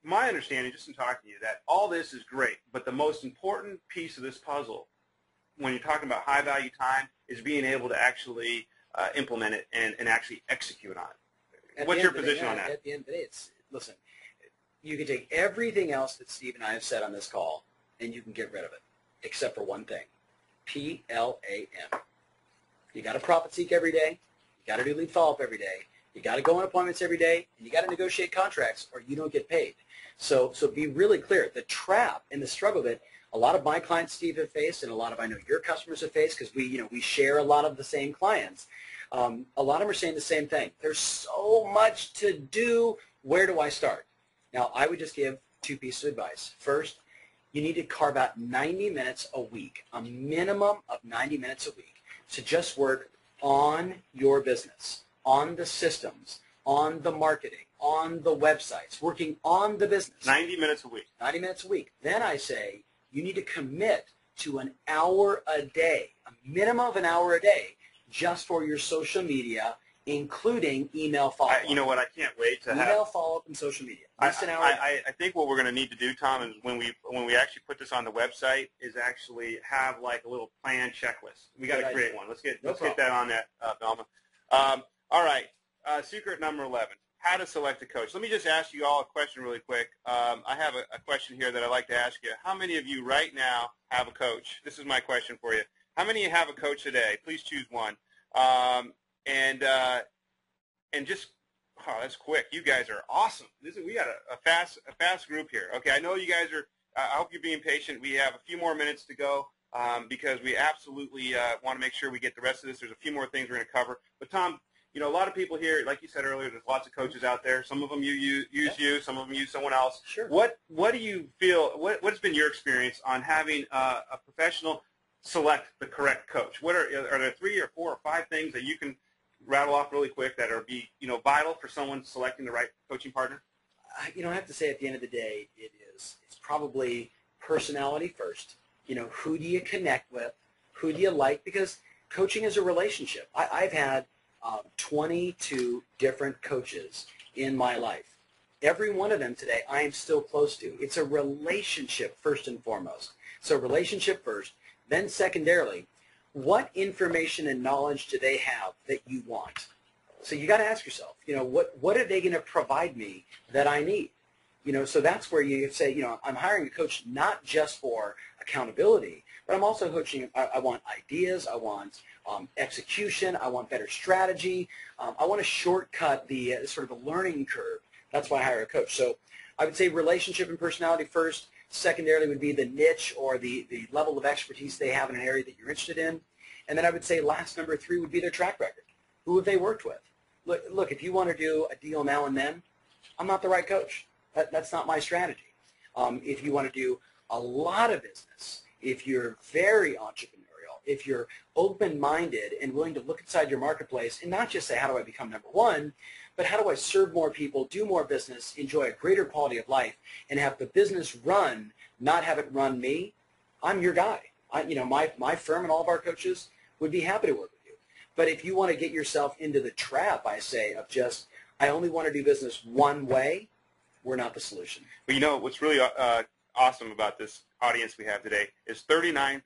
my understanding, just in talking to you, that all this is great, but the most important piece of this puzzle, when you're talking about high-value time, is being able to actually implement it and actually execute on it. What's your position on that? At the end of the day, listen, you can take everything else that Steve and I have said on this call, and you can get rid of it, except for one thing, PLAN. You got to profit seek every day. You got to do lead follow-up every day. You got to go on appointments every day, and you got to negotiate contracts, or you don't get paid. So be really clear. The trap and the struggle that a lot of my clients, Steve, have faced, and a lot of I know your customers have faced, because we share a lot of the same clients. A lot of them are saying the same thing. There's so much to do. Where do I start? Now, I would just give two pieces of advice. First, you need to carve out 90 minutes a week, a minimum of 90 minutes a week, to just work on your business, on the systems, on the marketing, on the websites, working on the business. 90 minutes a week. 90 minutes a week. Then I say you need to commit to an hour a day, a minimum of an hour a day, just for your social media, including email follow-up. You know what? I can't wait to have email follow-up and social media. I think what we're going to need to do, Tom, is when we actually put this on the website, is actually have like a little plan checklist. We got to create one. Let's get that on that, Velma. All right. Secret number 11. How to select a coach. Let me just ask you all a question really quick. I have a question here that I'd like to ask you. How many of you right now have a coach? This is my question for you. How many of you have a coach today? Please choose one. And just, oh, that's quick. You guys are awesome. We got a fast group here. Okay, I know you guys are. I hope you're being patient. We have a few more minutes to go because we absolutely want to make sure we get the rest of this. There's a few more things we're going to cover. But Tom, you know, a lot of people here, like you said earlier, there's lots of coaches out there. Some of them use you, some of them use someone else. Sure. What do you feel? What's been your experience on having a professional select the correct coach? Are there 3 or 4 or 5 things that you can rattle off really quick that are vital for someone selecting the right coaching partner? I have to say at the end of the day, it's probably personality first. Who do you connect with? Who do you like? Because coaching is a relationship. I've had 22 different coaches in my life. Every one of them today I am still close to. It's a relationship first and foremost. So relationship first. Then secondarily, what information and knowledge do they have that you want? So you got to ask yourself, what are they going to provide me that I need? So that's where you say, I'm hiring a coach not just for accountability, but I'm also coaching. I want ideas. I want execution. I want better strategy. I want to shortcut the sort of the learning curve. That's why I hire a coach. So I would say relationship and personality first. Secondarily would be the niche or the level of expertise they have in an area that you're interested in. And then I would say last, number 3, would be their track record. Who have they worked with? Look, if you want to do a deal now and then, I'm not the right coach. That's not my strategy. If you want to do a lot of business, if you're very entrepreneurial, if you're open-minded and willing to look inside your marketplace and not just say, how do I become number 1, but how do I serve more people, do more business, enjoy a greater quality of life, and have the business run, not have it run me, I'm your guy. My firm and all of our coaches would be happy to work with you. But if you want to get yourself into the trap, I say, of just, I only want to do business one way, we're not the solution. Well, what's really awesome about this audience we have today is 39%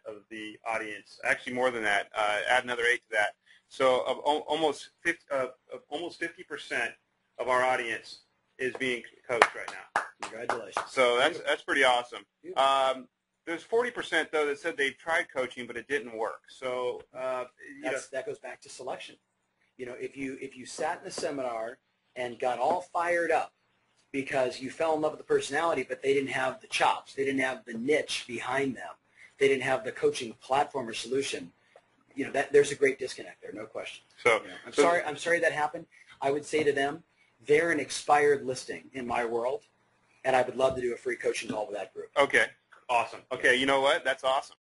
of the audience, actually more than that, add another 8 to that. So of almost 50% of our audience is being coached right now. Congratulations. So that's pretty awesome. There's 40% though that said they've tried coaching but it didn't work. So that goes back to selection. If you sat in a seminar and got all fired up because you fell in love with the personality, but they didn't have the chops, they didn't have the niche behind them, they didn't have the coaching platform or solution, there's a great disconnect there, no question. So I'm sorry that happened. I would say to them, they're an expired listing in my world, and I would love to do a free coaching call with that group. Okay, awesome. Okay, you know what? That's awesome.